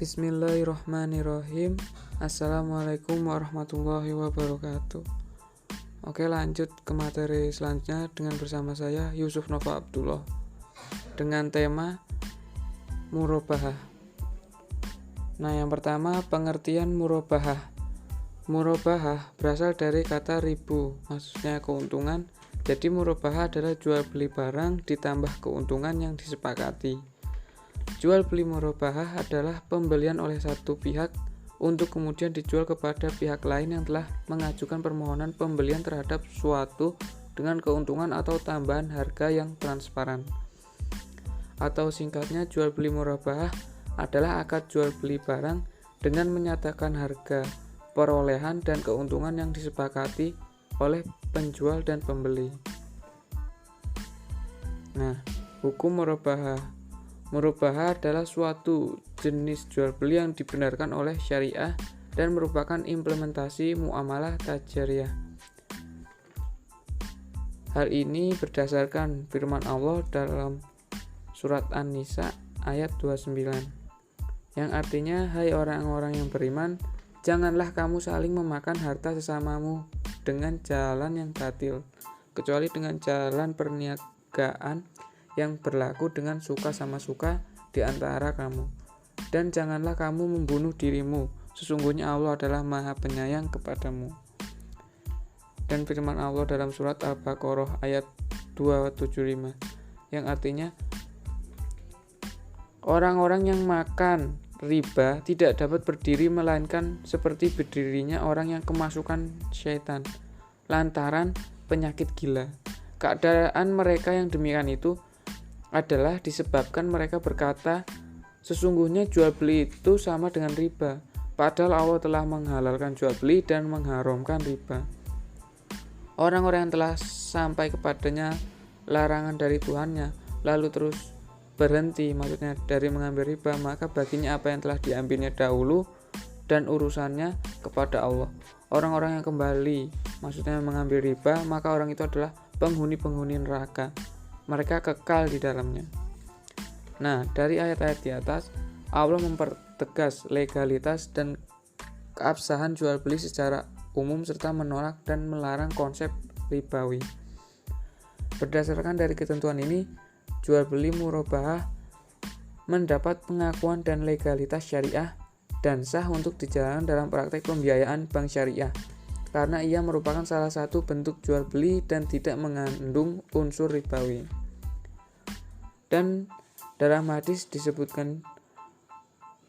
Bismillahirrahmanirrahim. Assalamualaikum warahmatullahi wabarakatuh. Oke, lanjut ke materi selanjutnya dengan bersama saya Yusuf Nova Abdullah dengan tema murabahah. Nah, yang pertama pengertian murabahah. Murabahah berasal dari kata ribu, maksudnya keuntungan. Jadi murabahah adalah jual beli barang ditambah keuntungan yang disepakati. Jual beli murabahah adalah pembelian oleh satu pihak untuk kemudian dijual kepada pihak lain yang telah mengajukan permohonan pembelian terhadap suatu dengan keuntungan atau tambahan harga yang transparan. Atau singkatnya, jual beli murabahah adalah akad jual beli barang dengan menyatakan harga, perolehan, dan keuntungan yang disepakati oleh penjual dan pembeli. Nah, hukum murabahah. Murabahah adalah suatu jenis jual beli yang dibenarkan oleh syariah dan merupakan implementasi muamalah tajariyah. Hal ini berdasarkan firman Allah dalam surat An-Nisa ayat 29 yang artinya, hai orang-orang yang beriman, janganlah kamu saling memakan harta sesamamu dengan jalan yang batil, kecuali dengan jalan perniagaan yang berlaku dengan suka sama suka di antara kamu. Dan janganlah kamu membunuh dirimu, sesungguhnya Allah adalah Maha Penyayang kepadamu. Dan firman Allah dalam surat Al-Baqarah ayat 275 yang artinya, orang-orang yang makan riba tidak dapat berdiri melainkan seperti berdirinya orang yang kemasukan syaitan lantaran penyakit gila. Keadaan mereka yang demikian itu adalah disebabkan mereka berkata, sesungguhnya jual beli itu sama dengan riba, padahal Allah telah menghalalkan jual beli dan mengharamkan riba. Orang-orang yang telah sampai kepadanya larangan dari Tuhannya, lalu terus berhenti, maksudnya dari mengambil riba, maka baginya apa yang telah diambilnya dahulu dan urusannya kepada Allah. Orang-orang yang kembali, maksudnya mengambil riba, maka orang itu adalah penghuni-penghuni neraka. Mereka kekal di dalamnya. Nah, dari ayat-ayat di atas, Allah mempertegas legalitas dan keabsahan jual beli secara umum serta menolak dan melarang konsep ribawi. Berdasarkan dari ketentuan ini, jual beli murabahah mendapat pengakuan dan legalitas syariah dan sah untuk dijalankan dalam praktek pembiayaan bank syariah karena ia merupakan salah satu bentuk jual beli dan tidak mengandung unsur ribawi. Dan dalam hadis disebutkan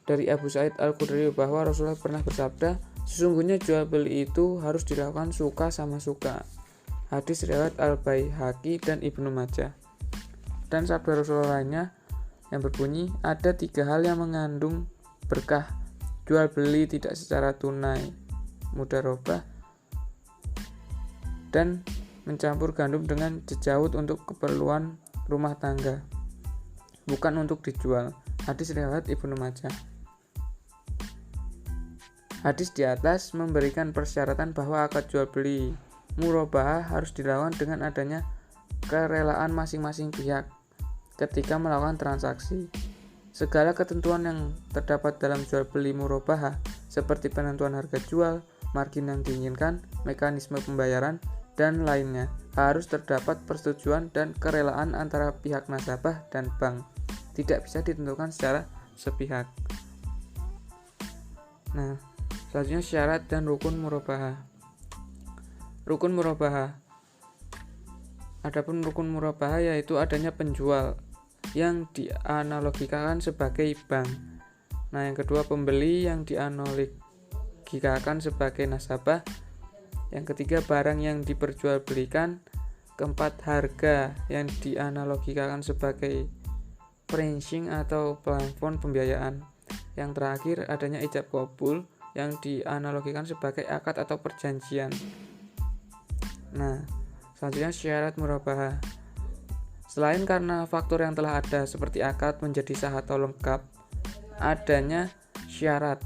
dari Abu Sa'id Al-Khudri bahwa Rasulullah pernah bersabda, sesungguhnya jual beli itu harus dilakukan suka sama suka. Hadis riwayat Al-Baihaqi dan Ibnu Majah. Dan sabda Rasulullah lainnya yang berbunyi, ada 3 hal yang mengandung berkah: jual beli tidak secara tunai, mudharabah, dan mencampur gandum dengan jejawut untuk keperluan rumah tangga, bukan untuk dijual. Hadis riwayat Ibnu Majah. Hadis di atas memberikan persyaratan bahwa akad jual beli murabahah harus dilakukan dengan adanya kerelaan masing-masing pihak ketika melakukan transaksi. Segala ketentuan yang terdapat dalam jual beli murabahah seperti penentuan harga jual, margin yang diinginkan, mekanisme pembayaran, dan lainnya harus terdapat persetujuan dan kerelaan antara pihak nasabah dan bank. Tidak bisa ditentukan secara sepihak. Nah, selanjutnya syarat dan rukun murabahah. Rukun murabahah. Adapun rukun murabahah yaitu adanya penjual yang dianalogikan sebagai bank. Nah, yang kedua pembeli yang dianalogikan sebagai nasabah. Yang ketiga barang yang diperjualbelikan. Keempat harga yang dianalogikan sebagai pricing atau plafon pembiayaan. Yang terakhir adanya ijab qabul yang dianalogikan sebagai akad atau perjanjian. Nah, selanjutnya syarat murabahah. Selain karena faktor yang telah ada seperti akad menjadi sah atau lengkap, adanya syarat.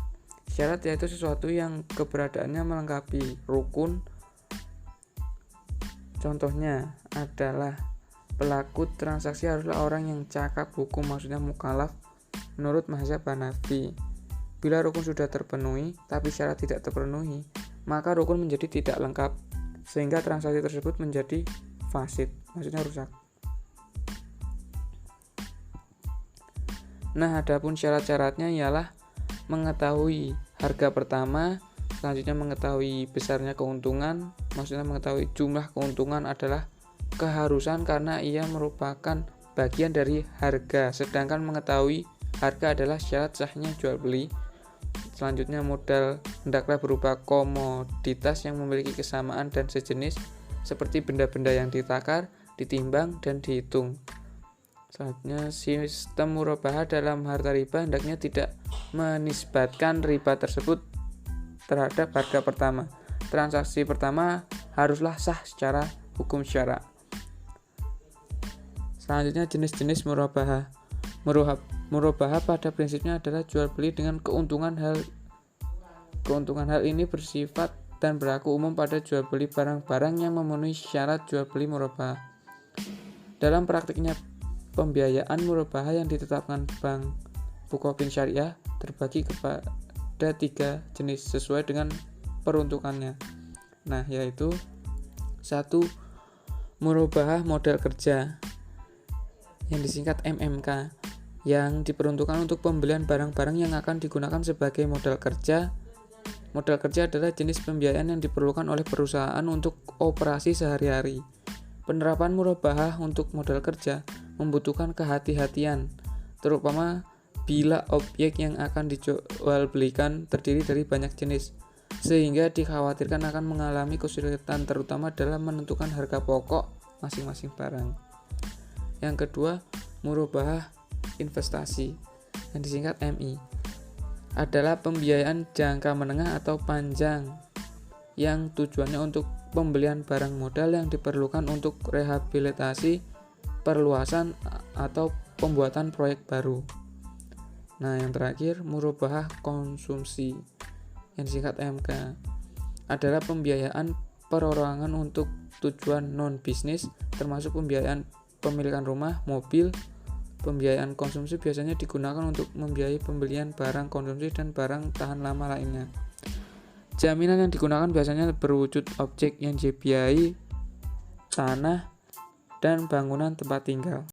Syarat yaitu sesuatu yang keberadaannya melengkapi rukun. Contohnya adalah pelaku transaksi haruslah orang yang cakap hukum, maksudnya mukallaf menurut mazhab Hanafi. Bila rukun sudah terpenuhi, tapi syarat tidak terpenuhi, maka rukun menjadi tidak lengkap, sehingga transaksi tersebut menjadi fasid, maksudnya rusak. Nah, adapun syarat-syaratnya ialah mengetahui harga pertama, selanjutnya mengetahui besarnya keuntungan, maksudnya mengetahui jumlah keuntungan adalah keharusan karena ia merupakan bagian dari harga, sedangkan mengetahui harga adalah syarat sahnya jual beli. Selanjutnya, modal hendaklah berupa komoditas yang memiliki kesamaan dan sejenis, seperti benda-benda yang ditakar, ditimbang, dan dihitung. Selanjutnya, sistem murabahah dalam harta riba hendaknya tidak menisbatkan riba tersebut terhadap harga pertama. Transaksi pertama haruslah sah secara hukum syara. Selanjutnya, jenis-jenis murabahah. Murabahah pada prinsipnya adalah jual beli dengan keuntungan. Hal ini bersifat dan berlaku umum pada jual beli barang-barang yang memenuhi syarat jual beli murabahah. Dalam praktiknya, pembiayaan murabahah yang ditetapkan Bank Bukopin Syariah terbagi kepada 3 jenis sesuai dengan peruntukannya. Nah, yaitu 1. Murabahah modal kerja yang disingkat MMK, yang diperuntukkan untuk pembelian barang-barang yang akan digunakan sebagai modal kerja. Modal kerja adalah jenis pembiayaan yang diperlukan oleh perusahaan untuk operasi sehari-hari. Penerapan murabahah untuk modal kerja membutuhkan kehati-hatian, terutama bila objek yang akan dijual belikan terdiri dari banyak jenis, sehingga dikhawatirkan akan mengalami kesulitan terutama dalam menentukan harga pokok masing-masing barang. Yang kedua, murabahah investasi yang disingkat MI adalah pembiayaan jangka menengah atau panjang yang tujuannya untuk pembelian barang modal yang diperlukan untuk rehabilitasi, perluasan, atau pembuatan proyek baru. Nah, yang terakhir, murabahah konsumsi yang disingkat MK adalah pembiayaan perorangan untuk tujuan non-bisnis, termasuk pembiayaan pemilikan rumah, mobil. Pembiayaan konsumsi biasanya digunakan untuk membiayai pembelian barang konsumsi dan barang tahan lama lainnya. Jaminan yang digunakan biasanya berwujud objek yang dibiayai, tanah, dan bangunan tempat tinggal.